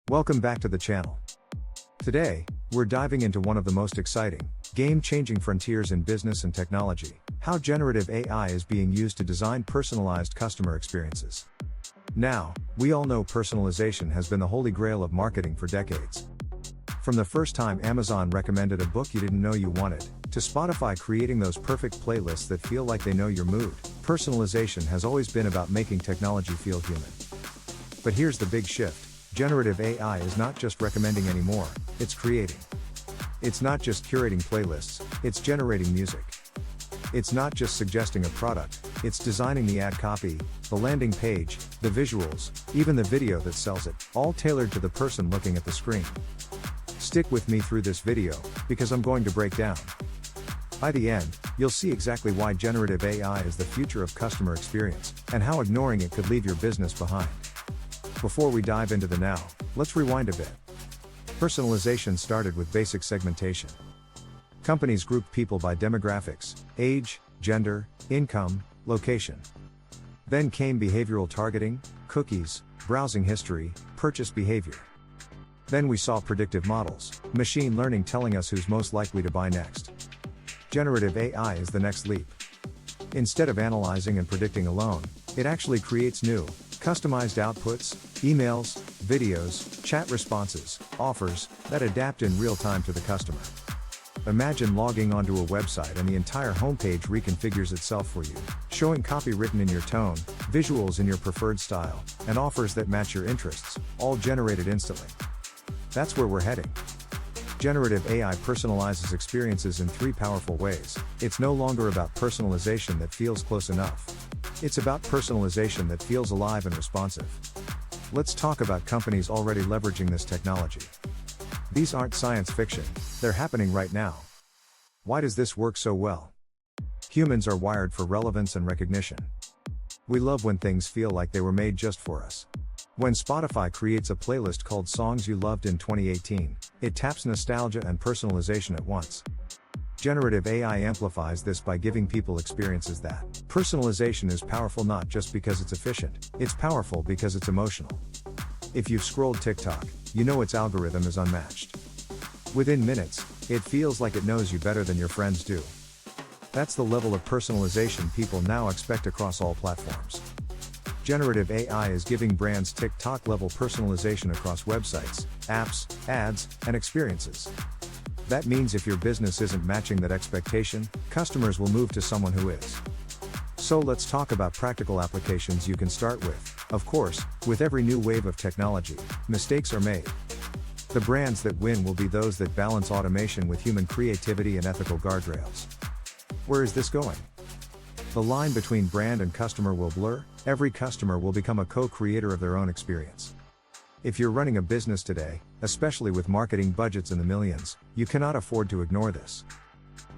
Welcome back to the channel. Today, we're diving into one of the most exciting, game-changing frontiers in business and technology, how generative AI is being used to design personalized customer experiences. Now, we all know personalization has been the holy grail of marketing for decades. From the first time Amazon recommended a book you didn't know you wanted, to Spotify creating those perfect playlists that feel like they know your mood, personalization has always been about making technology feel human. But here's the big shift. Generative AI is not just recommending anymore, it's creating. It's not just curating playlists, it's generating music. It's not just suggesting a product, it's designing the ad copy, the landing page, the visuals, even the video that sells it, all tailored to the person looking at the screen. Stick with me through this video, because I'm going to break down. By the end, you'll see exactly why generative AI is the future of customer experience, and how ignoring it could leave your business behind. Before we dive into the now, let's rewind a bit. Personalization started with basic segmentation. Companies grouped people by demographics, age, gender, income, location. Then came behavioral targeting, cookies, browsing history, purchase behavior. Then we saw predictive models, machine learning telling us who's most likely to buy next. Generative AI is the next leap. Instead of analyzing and predicting alone, it actually creates new, customized outputs, emails, videos, chat responses, offers, that adapt in real time to the customer. Imagine logging onto a website and the entire homepage reconfigures itself for you, showing copy written in your tone, visuals in your preferred style, and offers that match your interests, all generated instantly. That's where we're heading. Generative AI personalizes experiences in three powerful ways. It's no longer about personalization that feels close enough. It's about personalization that feels alive and responsive. Let's talk about companies already leveraging this technology. These aren't science fiction, they're happening right now. Why does this work so well? Humans are wired for relevance and recognition. We love when things feel like they were made just for us. When Spotify creates a playlist called Songs You Loved in 2018, it taps nostalgia and personalization at once. Generative AI amplifies this by giving people experiences that. Personalization is powerful not just because it's efficient, it's powerful because it's emotional. If you've scrolled TikTok, you know its algorithm is unmatched. Within minutes, it feels like it knows you better than your friends do. That's the level of personalization people now expect across all platforms. Generative AI is giving brands TikTok-level personalization across websites, apps, ads, and experiences. That means if your business isn't matching that expectation, customers will move to someone who is. So let's talk about practical applications you can start with. Of course, with every new wave of technology, mistakes are made. The brands that win will be those that balance automation with human creativity and ethical guardrails. Where is this going? The line between brand and customer will blur. Every customer will become a co-creator of their own experience. If you're running a business today, especially with marketing budgets in the millions, you cannot afford to ignore this.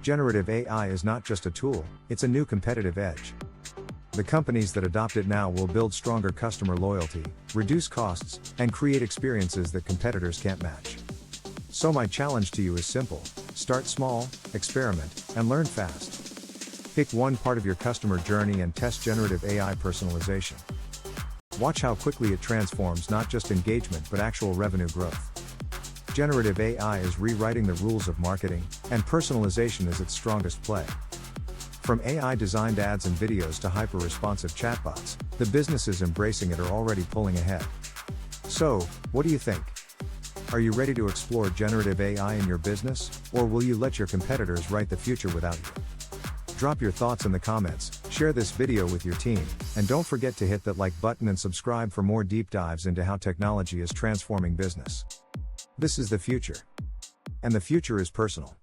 Generative AI is not just a tool, it's a new competitive edge. The companies that adopt it now will build stronger customer loyalty, reduce costs, and create experiences that competitors can't match. So my challenge to you is simple: start small, experiment, and learn fast. Pick one part of your customer journey and test generative AI personalization. Watch how quickly it transforms not just engagement but actual revenue growth. Generative AI is rewriting the rules of marketing, and personalization is its strongest play. From AI-designed ads and videos to hyper-responsive chatbots, the businesses embracing it are already pulling ahead. So, what do you think? Are you ready to explore generative AI in your business, or will you let your competitors write the future without you? Drop your thoughts in the comments, share this video with your team, and don't forget to hit that like button and subscribe for more deep dives into how technology is transforming business. This is the future. And the future is personal.